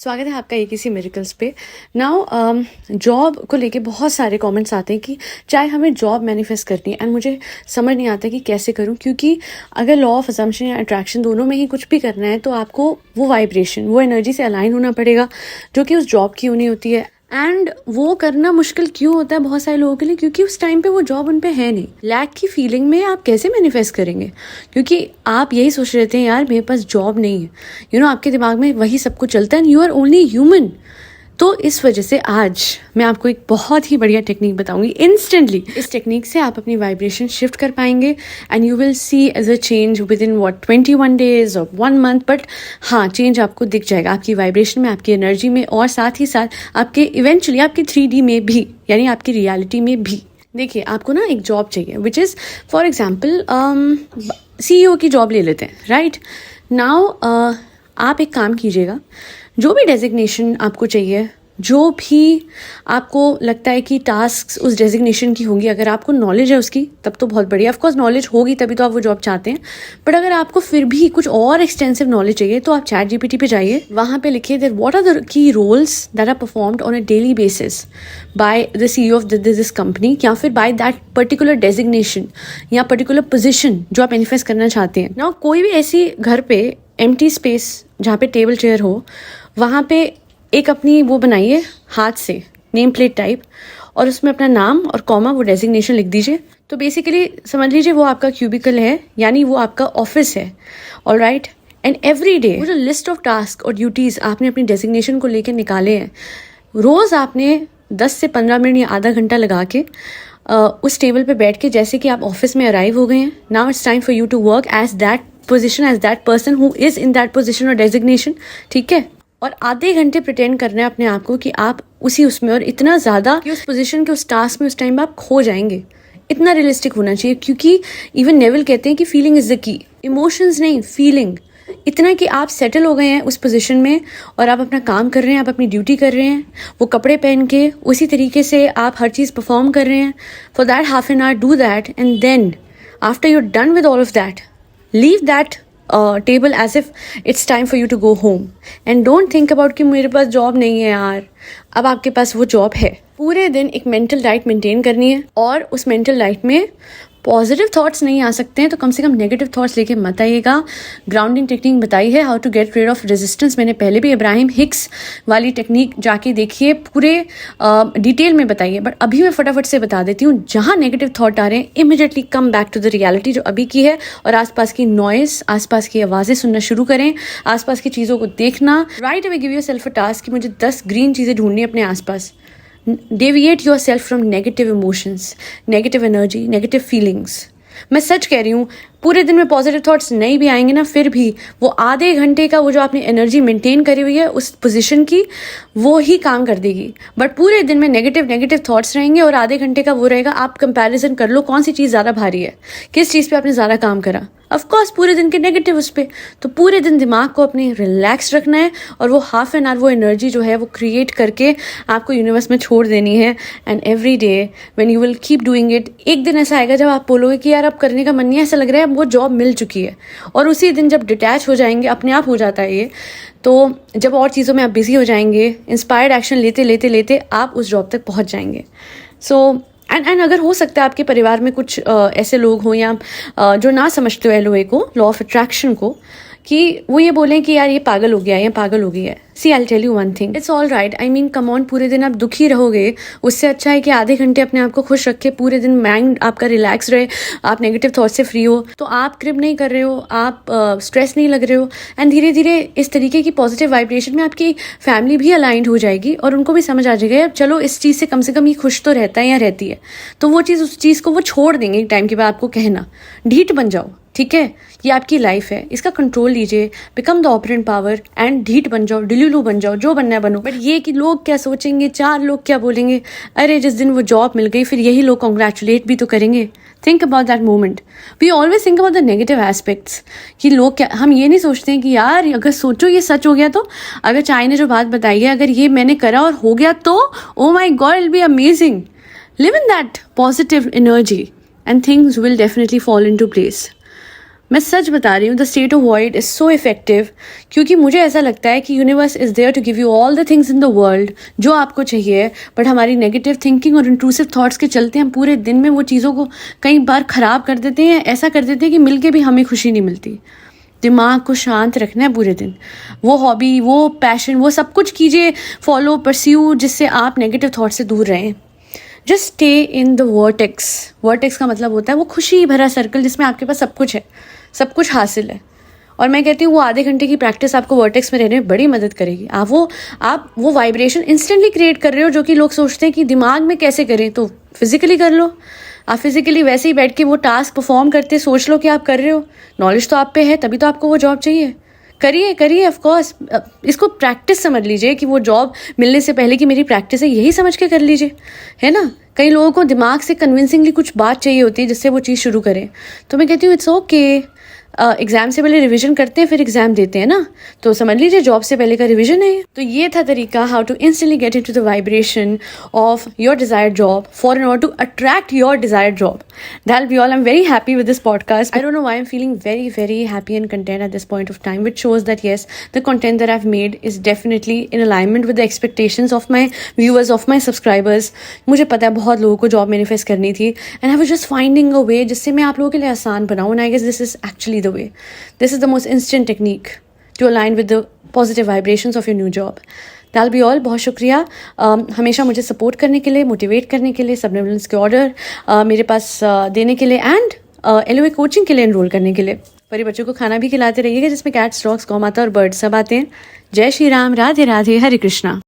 स्वागत है आपका एक किसी मिरेकल्स पे। नाउ जॉब को लेके बहुत सारे कमेंट्स आते हैं कि चाहे हमें जॉब मैनिफेस्ट करनी है एंड मुझे समझ नहीं आता कि कैसे करूं, क्योंकि अगर लॉ ऑफ अजम्पशन या अट्रैक्शन दोनों में ही कुछ भी करना है तो आपको वो वाइब्रेशन, वो एनर्जी से अलाइन होना पड़ेगा जो कि उस जॉब की होनी होती है। एंड वो करना मुश्किल क्यों होता है बहुत सारे लोगों के लिए? क्योंकि उस टाइम पे वो जॉब उन पे है नहीं। लैक की फीलिंग में आप कैसे मैनिफेस्ट करेंगे? क्योंकि आप यही सोच रहे थे यार मेरे पास जॉब नहीं है, आपके दिमाग में वही सब कुछ चलता है and you are only human. तो इस वजह से आज मैं आपको एक बहुत ही बढ़िया टेक्निक बताऊंगी इंस्टेंटली। इस टेक्निक से आप अपनी वाइब्रेशन शिफ्ट कर पाएंगे and you will see as a change within 21 days और 1 मंथ। बट हाँ, चेंज आपको दिख जाएगा आपकी वाइब्रेशन में, आपकी एनर्जी में और साथ ही साथ आपके इवेंचुअली आपकी 3D में भी, यानी आपकी रियलिटी में भी। देखिए, आपको ना एक जॉब चाहिए which is for example CEO की जॉब ले लेते हैं, राइट नाउ। आप एक काम कीजिएगा, जो भी डेजिग्नेशन आपको चाहिए, जो भी आपको लगता है कि टास्क उस डेजिग्नेशन की होंगी, अगर आपको नॉलेज है उसकी तब तो बहुत बढ़िया। ऑफकोर्स नॉलेज होगी तभी तो आप वो जॉब चाहते हैं। बट अगर आपको फिर भी कुछ और एक्सटेंसिव नॉलेज चाहिए तो आप ChatGPT पे जाइए, वहाँ पे लिखिए that what are the key roles that are performed on a daily basis by the CEO of this company, या फिर बाय दैट पर्टिकुलर डेजिग्नेशन या पर्टिकुलर पोजिशन जो आप मैनिफेस्ट करना चाहते हैं ना। कोई भी ऐसी घर पे एम्प्टी स्पेस जहाँ पे टेबल चेयर हो, वहाँ पे एक अपनी वो बनाइए हाथ से नेम प्लेट टाइप, और उसमें अपना नाम और कॉमा वो डेजिग्नेशन लिख दीजिए। तो बेसिकली समझ लीजिए वो आपका क्यूबिकल है, यानी वो आपका ऑफिस है। ऑलराइट, एंड एवरी डे वो जो लिस्ट ऑफ टास्क और ड्यूटीज आपने अपनी डेजिग्नेशन को लेकर निकाले हैं, रोज आपने 10 से 15 मिनट या आधा घंटा लगा के उस टेबल पे बैठ के, जैसे कि आप ऑफिस में अराइव हो गए हैं, now it's time for you to work as that position, as that person who is in that position और डेजिग्नेशन, ठीक है। और आधे घंटे प्रिटेंड करना है अपने आप को कि आप उसी उसमें, और इतना ज़्यादा कि उस पोजीशन के उस टास्क में उस टाइम आप खो जाएंगे। इतना रियलिस्टिक होना चाहिए, क्योंकि इवन नेविल कहते हैं कि feeling is the key, emotions नहीं, फीलिंग। इतना कि आप सेटल हो गए हैं उस पोजीशन में और आप अपना काम कर रहे हैं, आप अपनी ड्यूटी कर रहे हैं, वो कपड़े पहन के उसी तरीके से आप हर चीज़ परफॉर्म कर रहे हैं। For that half an hour do that, and then after you're done with all of that, leave that table as if it's time for you to go home and don't think about कि मेरे पास job नहीं है यार। अब आपके पास वो job है। पूरे दिन एक मेंटल डाइट मेंटेन करनी है, और उस मेंटल डाइट में पॉजिटिव थॉट्स नहीं आ सकते हैं तो कम से कम नेगेटिव थॉट्स लेके मत आइएगा। ग्राउंडिंग टेक्निक बताई है, how to get rid of resistance, मैंने पहले भी इब्राहिम हिक्स वाली टेक्निक जाके देखिए, पूरे डिटेल में बताइए। बट अभी मैं फटाफट से बता देती हूँ, जहाँ नेगेटिव थॉट आ रहे हैं immediately come back to the reality जो अभी की है, और आसपास की नॉइस, आसपास की आवाज़ें सुनना शुरू करें, आसपास की चीज़ों को देखना। राइट अवे गिव योरसेल्फ अ टास्क कि मुझे 10 ग्रीन चीज़ें ढूंढनी है अपने आसपास। Deviate yourself from negative emotions, negative energy, negative feelings. मैं सच कह रही हूँ, पूरे दिन में पॉजिटिव थॉट्स नहीं भी आएंगे ना, फिर भी वो आधे घंटे का वो जो आपने एनर्जी मेंटेन करी हुई है उस पोजीशन की, वो ही काम कर देगी। बट पूरे दिन में नेगेटिव थॉट्स रहेंगे और आधे घंटे का वो रहेगा। आप कंपैरिजन कर लो, कौन सी चीज़ ज़्यादा भारी है, किस चीज़ पे आपने ज़्यादा काम करा। ऑफकोर्स पूरे दिन के नेगेटिव उस पर। तो पूरे दिन दिमाग को अपने रिलैक्स रखना है, और वो हाफ एन आवर वो एनर्जी जो है वो क्रिएट करके आपको यूनिवर्स में छोड़ देनी है। And every day when you will keep doing it, एक दिन ऐसा आएगा जब आप बोलोगे कि यार अब करने का मन नहीं है, ऐसा लग रहा है वो जॉब मिल चुकी है। और उसी दिन जब डिटैच हो जाएंगे, अपने आप हो जाता है ये, तो जब और चीज़ों में आप बिजी हो जाएंगे, इंस्पायर्ड एक्शन लेते लेते लेते आप उस जॉब तक पहुंच जाएंगे। सो एंड अगर हो सकता है आपके परिवार में कुछ ऐसे लोग हों या जो ना समझते हो LOA को, लॉ ऑफ अट्रैक्शन को, कि वो ये बोलें कि यार ये पागल हो गया है या पागल हो गई है। See I tell you one thing, it's all right. I mean come on, पूरे दिन आप दुखी रहोगे, उससे अच्छा है कि आधे घंटे अपने आप को खुश रखे, पूरे दिन माइंड आपका रिलैक्स रहे, आप नेगेटिव थॉट से फ्री हो। तो आप क्रिब नहीं कर रहे हो, आप स्ट्रेस नहीं लग रहे हो, एंड धीरे धीरे इस तरीके की पॉजिटिव वाइब्रेशन में आपकी फैमिली भी अलाइंड हो जाएगी और उनको भी समझ आ जाएगा चलो इस चीज़ से कम ये खुश तो रहता है या रहती है। तो वो चीज़, उस चीज़ को वो छोड़ देंगे एक टाइम के बाद। आपको कहना ढीठ बन जाओ, ठीक है, ये आपकी लाइफ है, इसका कंट्रोल लीजिए, become the operant power and ढीठ बन जाओ, डिल्यूलू बन जाओ, जो बनना है बनो। बट ये कि लोग क्या सोचेंगे, 4 लोग क्या बोलेंगे, अरे जिस दिन वो जॉब मिल गई फिर यही लोग कॉन्ग्रेचुलेट भी तो करेंगे। Think about that moment. We always think about the negative aspects कि लोग क्या, हम ये नहीं सोचते हैं कि यार अगर सोचो ये सच हो गया तो, अगर चाय ने जो बात बताई है अगर ये मैंने करा और हो गया तो oh my god it will be amazing. Live in that positive energy and things will definitely fall in to place. मैं सच बता रही हूँ, the state of void is so effective, क्योंकि मुझे ऐसा लगता है कि universe is there to give you all the things in the world जो आपको चाहिए, बट हमारी नेगेटिव थिंकिंग और इंट्रूसिव थॉट्स के चलते हम पूरे दिन में वो चीज़ों को कई बार ख़राब कर देते हैं, ऐसा कर देते हैं कि मिल के भी हमें खुशी नहीं मिलती। दिमाग को शांत रखना है पूरे दिन, वो हॉबी, वो पैशन, वो सब कुछ कीजिए, फॉलो, परस्यू, जिससे आप नेगेटिव थॉट से दूर रहें। Just stay in the vertex. Vertex का मतलब होता है वो खुशी भरा सर्कल जिसमें आपके पास सब कुछ है, सब कुछ हासिल है। और मैं कहती हूँ वो आधे घंटे की प्रैक्टिस आपको वर्टेक्स में रहने में बड़ी मदद करेगी। आप वो वाइब्रेशन इंस्टेंटली क्रिएट कर रहे हो, जो कि लोग सोचते हैं कि दिमाग में कैसे करें, तो फिजिकली कर लो। आप फिजिकली वैसे ही बैठ के वो टास्क परफॉर्म करते सोच लो कि आप कर रहे हो। नॉलेज तो आप पे है, तभी तो आपको वो जॉब चाहिए। करिए करिए, ऑफ कोर्स। इसको प्रैक्टिस समझ लीजिए कि वो जॉब मिलने से पहले की मेरी प्रैक्टिस है, यही समझ के कर लीजिए, है ना। कई लोगों को दिमाग से कन्विंसिंगली कुछ बात चाहिए होती है जिससे वो चीज़ शुरू करें। तो मैं कहती हूँ इट्स ओके। एग्जाम से पहले रिवीजन करते हैं, फिर एग्जाम देते हैं ना, तो समझ लीजिए जॉब से पहले का रिवीजन है। तो ये था तरीका how to instantly get into the vibration of your desired job for in order to attract your desired job. That be all. I am very happy with this podcast. I don't know why I'm feeling very, very happy and content at this point of time, which shows that yes, the content that I've made is definitely in alignment with the expectations of my viewers, of my subscribers. मुझे पता है बहुत लोगों को job manifest करनी थी, and I was just finding a way जिससे मैं आप लोगों के लिए आसान बनाऊँ, and I guess this is actually the way. This is the most instant technique to align with the positive vibrations of your new job. That'll be all. बहुत शुक्रिया हमेशा मुझे सपोर्ट करने के लिए, मोटिवेट करने के लिए, सबनेवलेंस के ऑर्डर मेरे पास देने के लिए, एंड LOA कोचिंग के लिए एनरोल करने के लिए। परी बच्चों को खाना भी खिलाते रहिएगा जिसमें कैट्स, डॉग्स, गौ माता और बर्ड्स सब आते हैं। जय श्री राम, राधे राधे, हरे कृष्णा।